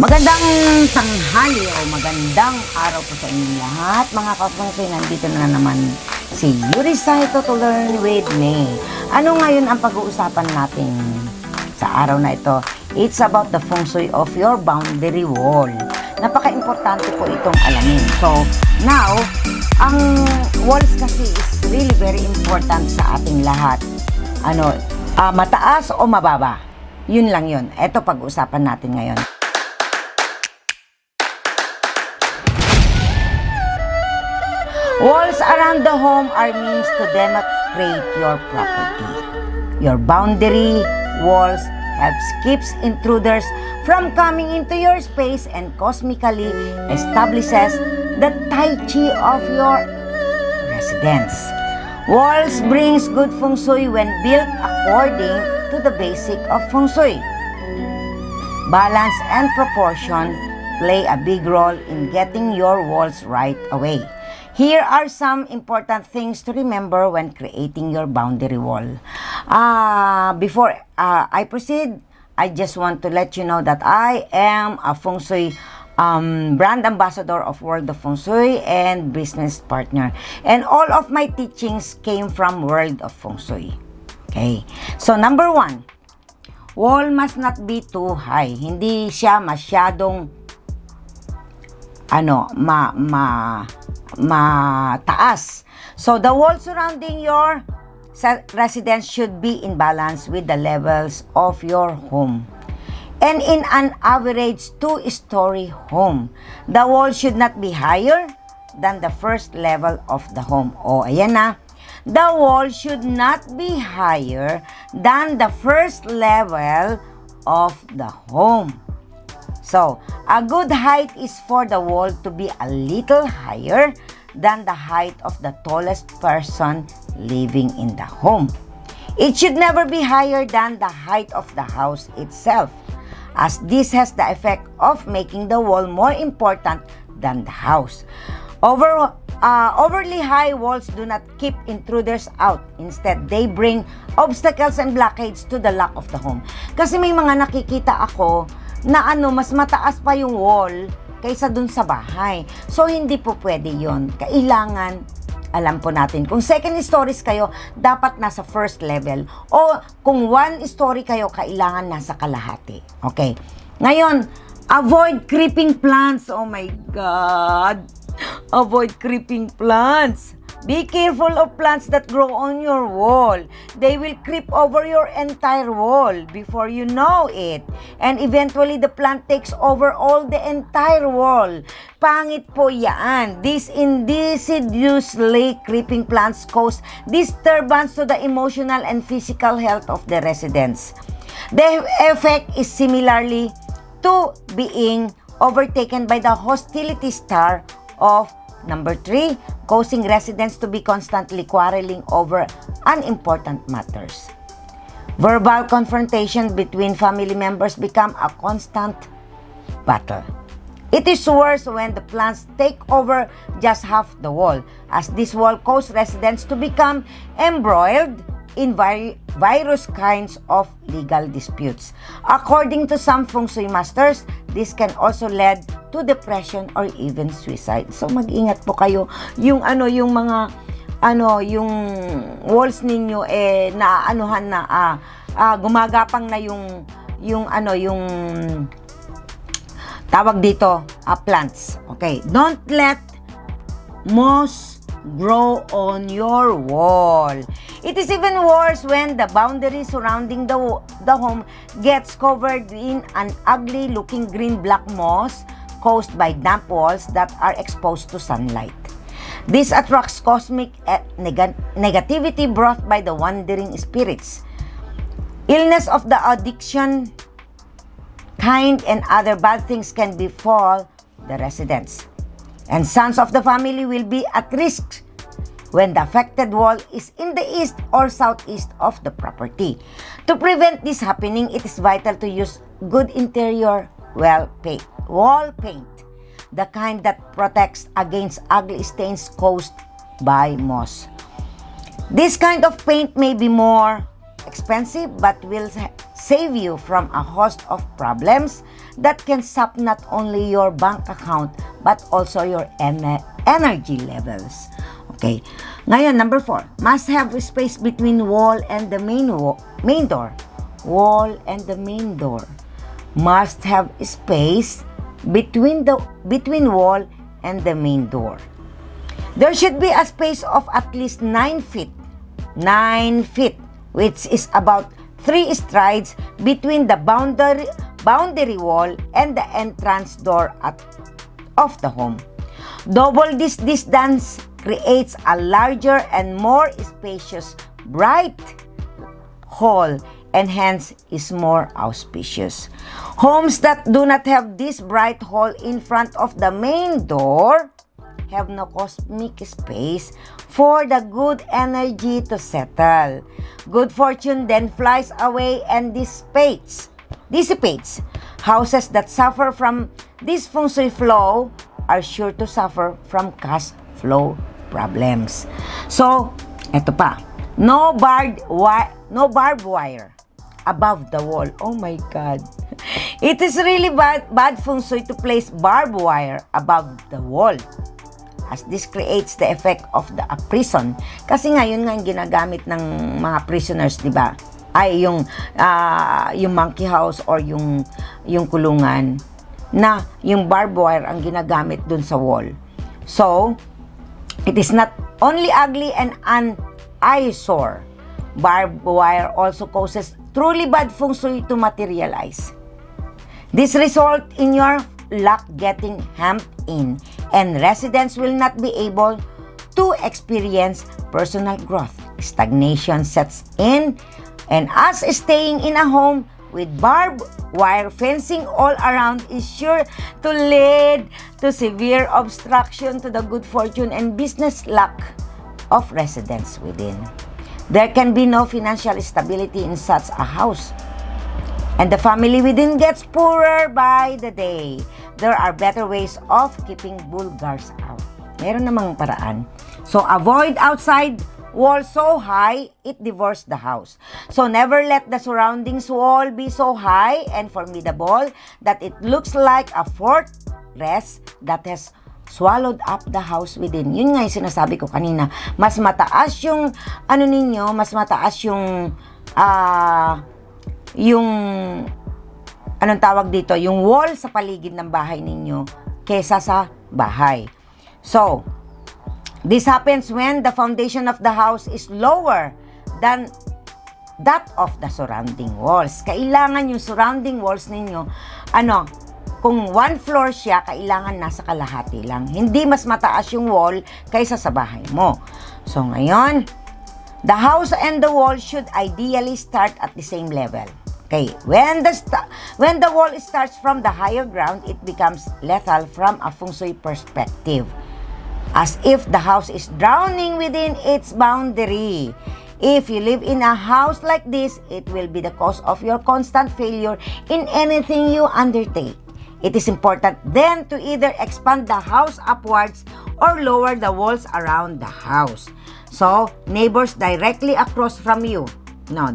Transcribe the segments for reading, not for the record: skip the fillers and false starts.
Magandang tanghali o magandang araw po sa inyong lahat. Mga ka-Feng Shui, nandito na naman si Yuri Saito to learn with me. Ano ngayon ang pag-uusapan natin sa araw na ito? It's about the Feng Shui of your boundary wall. Napaka-importante po itong alamin. So, now, ang walls kasi is really very important sa ating lahat. Mataas o mababa? Yun lang yun. Ito pag-uusapan natin ngayon. Walls around the home are means to demarcate your property. Your boundary walls helps keeps intruders from coming into your space and cosmically establishes the Tai Chi of your residence. Walls brings good Feng Shui when built according to the basic of Feng Shui. Balance and proportion play a big role in getting your walls right away. Here are some important things to remember when creating your boundary wall. Before I proceed, I just want to let you know that I am a Feng Shui brand ambassador of World of Feng Shui and business partner. And all of my teachings came from World of Feng Shui. Okay. So, number 1, wall must not be too high. Hindi siya masyadong mataas. So, the wall surrounding your residence should be in balance with the levels of your home. And in an average 2-story home, the wall should not be higher than the first level of the home. Ayan na. The wall should not be higher than the first level of the home. So, a good height is for the wall to be a little higher than the height of the tallest person living in the home. It should never be higher than the height of the house itself, as this has the effect of making the wall more important than the house. Overly high walls do not keep intruders out. Instead, they bring obstacles and blockades to the lock of the home. Kasi may mga nakikita ako na mas mataas pa yung wall kaysa dun sa bahay. So, hindi po pwede yun. Kailangan, alam po natin, kung second stories kayo, dapat nasa first level. O kung 1 story kayo, kailangan nasa kalahati. Okay. Ngayon, avoid creeping plants. Oh my God! Avoid creeping plants. Be careful of plants that grow on your wall. They will creep over your entire wall before you know it. And eventually, the plant takes over all the entire wall. Pangit po yan. These insidiously creeping plants cause disturbance to the emotional and physical health of the residents. The effect is similarly to being overtaken by the hostility star of Number 3, causing residents to be constantly quarreling over unimportant matters. Verbal confrontation between family members become a constant battle. It is worse when the plants take over just half the wall, as this wall causes residents to become embroiled in various kinds of legal disputes. According to some Feng Shui masters, this can also lead to depression or even suicide. So mag-ingat po kayo yung mga yung walls ninyo gumagapang na yung tawag dito, plants. Okay, don't let moss grow on your wall. It is even worse when the boundary surrounding the home gets covered in an ugly-looking green-black moss caused by damp walls that are exposed to sunlight. This attracts cosmic negativity brought by the wandering spirits. Illness of the addiction kind and other bad things can befall the residents. And sons of the family will be at risk when the affected wall is in the east or southeast of the property. To prevent this happening, it is vital to use good interior wall paint, the kind that protects against ugly stains caused by moss. This kind of paint may be more expensive but will save you from a host of problems that can sap not only your bank account but also your energy levels. Okay. Ngayon, number 4, must have space between wall and the main door. Wall and the main door. Must have space between wall and the main door. There should be a space of at least 9 feet. 9 feet, which is about 3 strides between the boundary wall and the entrance door of the home. Double this distance creates a larger and more spacious, bright hall, and hence is more auspicious. Homes that do not have this bright hall in front of the main door have no cosmic space for the good energy to settle. Good fortune then flies away and dissipates. Houses that suffer from this Feng Shui flow are sure to suffer from cash flow problems. So, eto pa. No barbed wire above the wall. Oh my God. It is really bad Feng Shui to place barbed wire above the wall, as this creates the effect of the prison. Kasi ngayon nga yung ginagamit ng mga prisoners, di ba? Ay, yung monkey house or yung kulungan na yung barbed wire ang ginagamit dun sa wall. So, it is not only ugly and an eyesore. Barbed wire also causes truly bad Feng Shui to materialize. This result in your luck getting hemmed in, and residents will not be able to experience personal growth. Stagnation sets in, and as staying in a home with barbed wire fencing all around is sure to lead to severe obstruction to the good fortune and business luck of residents within. There can be no financial stability in such a house, and the family within gets poorer by the day. There are better ways of keeping bulgars out. Meron namang paraan. So, avoid outside wall so high, it divorces the house. So, never let the surroundings wall be so high and formidable that it looks like a fortress that has swallowed up the house within. Yun nga yung sinasabi ko kanina. Mas mataas yung, mas mataas yung, anong tawag dito? Yung wall sa paligid ng bahay ninyo kesa sa bahay. So, this happens when the foundation of the house is lower than that of the surrounding walls. Kailangan yung surrounding walls ninyo, kung 1 floor siya, kailangan nasa kalahati lang. Hindi mas mataas yung wall kaysa sa bahay mo. So, ngayon, the house and the wall should ideally start at the same level. Okay, when the wall starts from the higher ground, it becomes lethal from a Feng Shui perspective, as if the house is drowning within its boundary. If you live in a house like this, it will be the cause of your constant failure in anything you undertake. It is important then to either expand the house upwards or lower the walls around the house. So, neighbors directly across from you.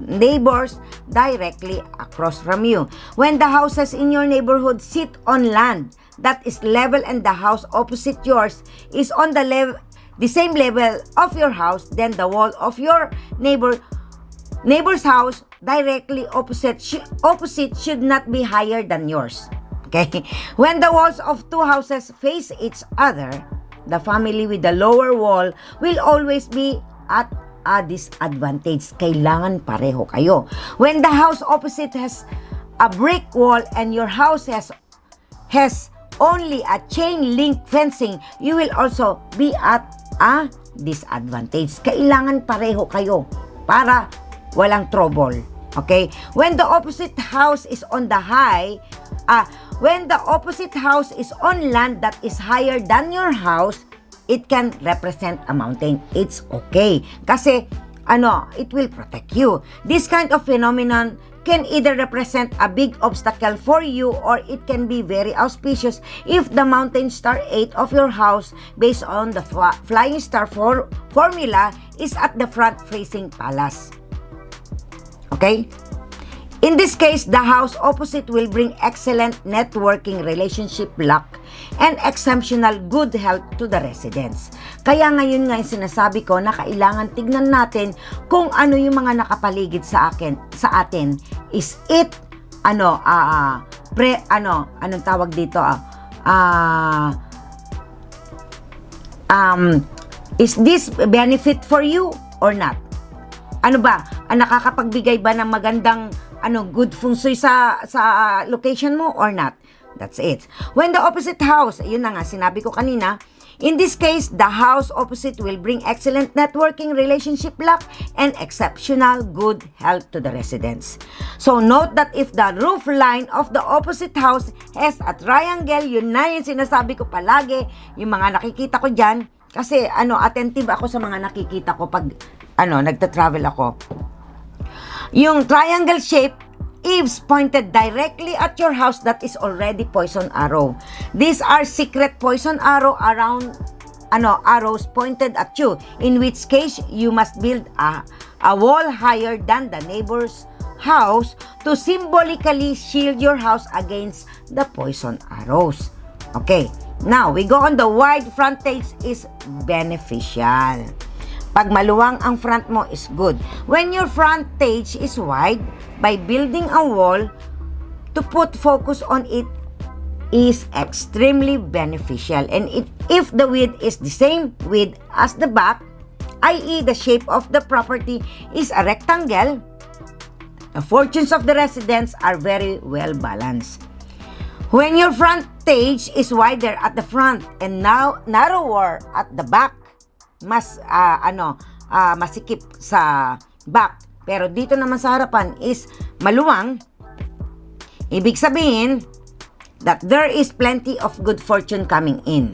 Neighbors directly across from you. When the houses in your neighborhood sit on land that is level and the house opposite yours is on the same level of your house, then the wall of your neighbor's house directly opposite should not be higher than yours. Okay? When the walls of two houses face each other, the family with the lower wall will always be at a disadvantage. Kailangan pareho kayo. When the house opposite has a brick wall and your house has only a chain link fencing, you will also be at a disadvantage. Kailangan pareho kayo para walang trouble. Okay? When the opposite house is on land that is higher than your house, it can represent a mountain. It's okay. Kasi, it will protect you. This kind of phenomenon can either represent a big obstacle for you or it can be very auspicious if the mountain star 8 of your house, based on the flying star formula, is at the front facing palace. Okay? In this case, the house opposite will bring excellent networking, relationship, luck, and exceptional good health to the residents. Kaya ngayon nga yung sinasabi ko na kailangan tignan natin kung ano yung mga nakapaligid sa atin. Is it, anong tawag dito, is this benefit for you or not? Ano ba? Nakakapagbigay ba ng magandang good feng shui sa location mo or not? That's it. When the opposite house, yun na nga, sinabi ko kanina, in this case, the house opposite will bring excellent networking, relationship, luck, and exceptional good health to the residents. So, note that if the roof line of the opposite house has a triangle, yun na yung sinasabi ko palagi, yung mga nakikita ko dyan, kasi attentive ako sa mga nakikita ko pag nagta-travel ako. Yung triangle shape, eaves pointed directly at your house, that is already poison arrow. These are secret poison arrow around arrows pointed at you, in which case you must build a wall higher than the neighbor's house to symbolically shield your house against the poison arrows. Okay, now we go on the wide frontage is beneficial. Pag maluwang ang front mo is good. When your frontage is wide, by building a wall to put focus on it is extremely beneficial. And if the width is the same width as the back, i.e. the shape of the property is a rectangle, the fortunes of the residents are very well balanced. When your frontage is wider at the front and now narrower at the back, mas masikip sa back, pero dito naman sa harapan is maluwang, ibig sabihin that there is plenty of good fortune coming in,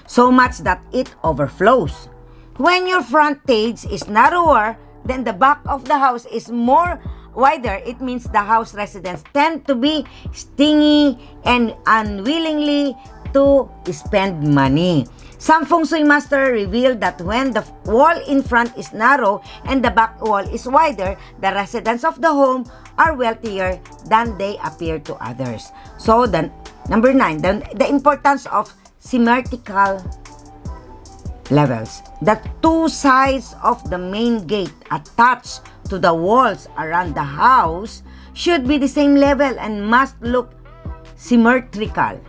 so much that it overflows. When your frontage is narrower than the back of the house is more wider, it means the house residents tend to be stingy and unwillingly to spend money. Some Feng Shui master revealed that when the wall in front is narrow and the back wall is wider, the residents of the home are wealthier than they appear to others. So, number 9, the importance of symmetrical levels. The two sides of the main gate attached to the walls around the house should be the same level and must look symmetrical.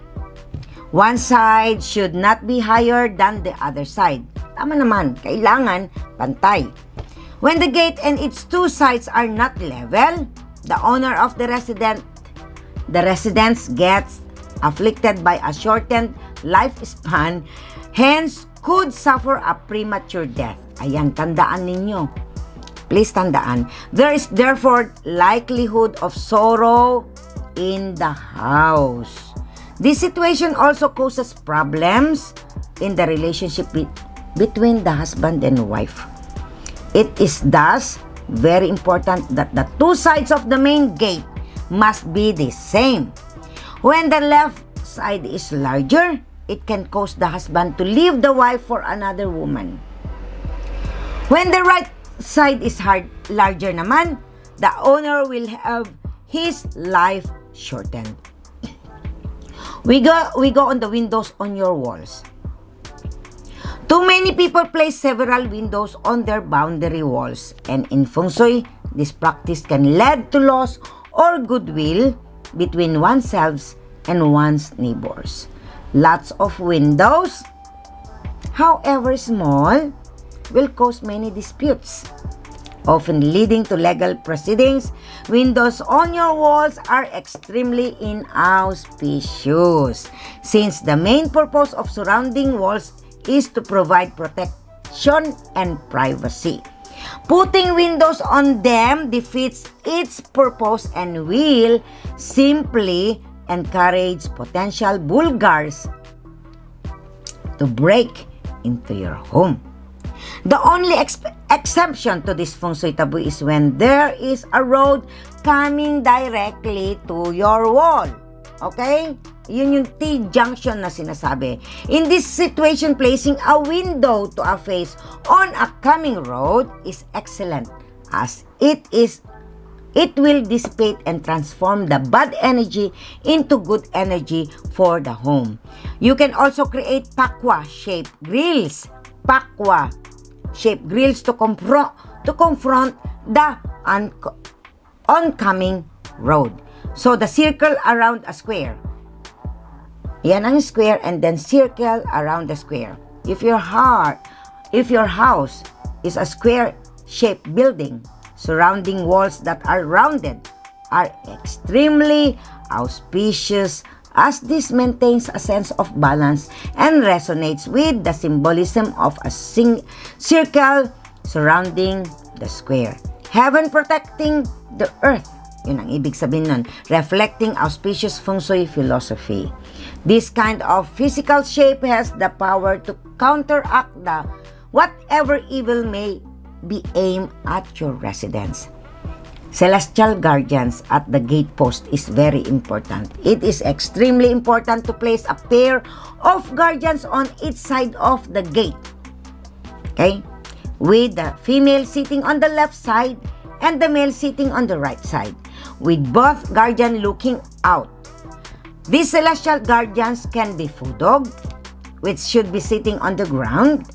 One side should not be higher than the other side. Tama naman, kailangan pantay. When the gate and its two sides are not level, the owner of the residence gets afflicted by a shortened lifespan, hence could suffer a premature death. Ayan, tandaan ninyo. Please tandaan. There is therefore likelihood of sorrow in the house. This situation also causes problems in the relationship between the husband and wife. It is thus very important that the two sides of the main gate must be the same. When the left side is larger, it can cause the husband to leave the wife for another woman. When the right side is larger naman, the owner will have his life shortened. We go on the windows on your walls. Too many people place several windows on their boundary walls, and in Feng Shui, this practice can lead to loss or goodwill between oneself and one's neighbors. Lots of windows, however small, will cause many disputes, often leading to legal proceedings. Windows on your walls are extremely inauspicious, since the main purpose of surrounding walls is to provide protection and privacy. Putting windows on them defeats its purpose and will simply encourage potential bulgars to break into your home. The only exception to this Feng Shui taboo is when there is a road coming directly to your wall. Okay? Yun yung T-junction na sinasabi. In this situation, placing a window to a face on a coming road is excellent, as it is It will dissipate and transform the bad energy into good energy for the home. You can also create pakwa-shaped grills. Pakwa-shaped grills to confront the oncoming road. So, the circle around a square. Yan ang square and then circle around the square. If your house is a square-shaped building, surrounding walls that are rounded are extremely auspicious as this maintains a sense of balance and resonates with the symbolism of a circle surrounding the square. Heaven protecting the earth. Yun ang ibig sabihin nun. Reflecting auspicious Feng Shui philosophy. This kind of physical shape has the power to counteract the whatever evil may be aimed at your residence. Celestial guardians at the gate post is very important. It is extremely important to place a pair of guardians on each side of the gate. Okay? With the female sitting on the left side and the male sitting on the right side, with both guardians looking out. These celestial guardians can be fudog, which should be sitting on the ground.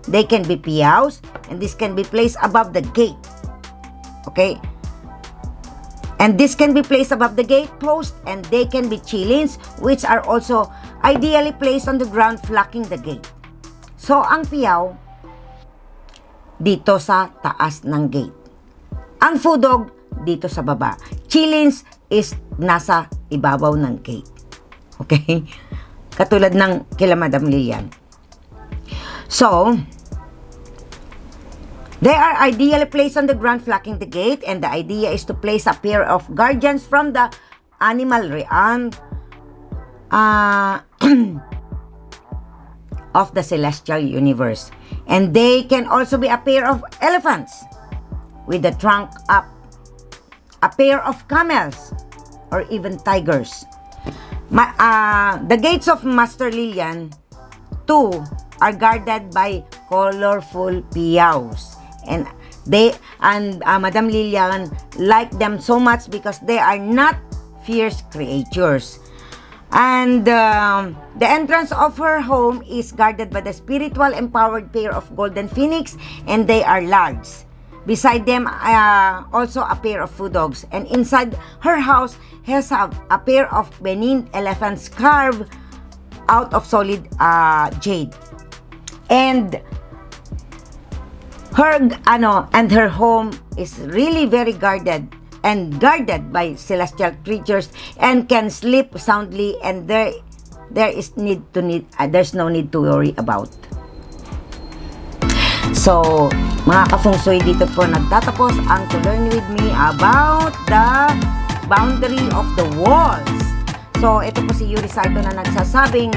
They can be piaos, and this can be placed above the gate. Okay? And this can be placed above the gate post, and they can be chilins, which are also ideally placed on the ground flanking the gate. So, ang piaw, dito sa taas ng gate. Ang fudog, dito sa baba. Chilins is nasa ibabaw ng gate. Okay? Katulad ng kila Madam Lilian. So, they are ideally placed on the ground flanking the gate, and the idea is to place a pair of guardians from the animal realm of the celestial universe. And they can also be a pair of elephants with the trunk up, a pair of camels, or even tigers. The gates of Master Lilian, too, are guarded by colorful piaos. And Madam Lilian like them so much because they are not fierce creatures. And the entrance of her home is guarded by the spiritual empowered pair of golden phoenix, and they are large. Beside them, also a pair of fudogs. And inside her house has a pair of Benin elephants carved out of solid jade. And her home is really very guarded by celestial creatures and can sleep soundly, and there's no need to worry about. So, mga ka-Feng Shui, dito po nagtatapos ang To Learn With Me about the boundary of the walls. So, ito po si Yuri Salto na nagsasabing,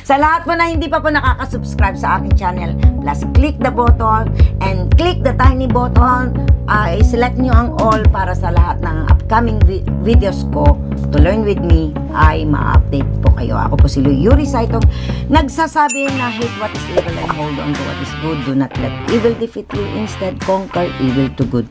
sa lahat po na hindi pa po nakaka-subscribe sa aking channel, plus click the button and click the tiny button. I-select nyo ang all para sa lahat ng upcoming videos ko. To Learn With Me ay ma-update po kayo. Ako po si Yuri Salto, nagsasabi na hate what is evil and hold on to what is good. Do not let evil defeat you. Instead, conquer evil to good.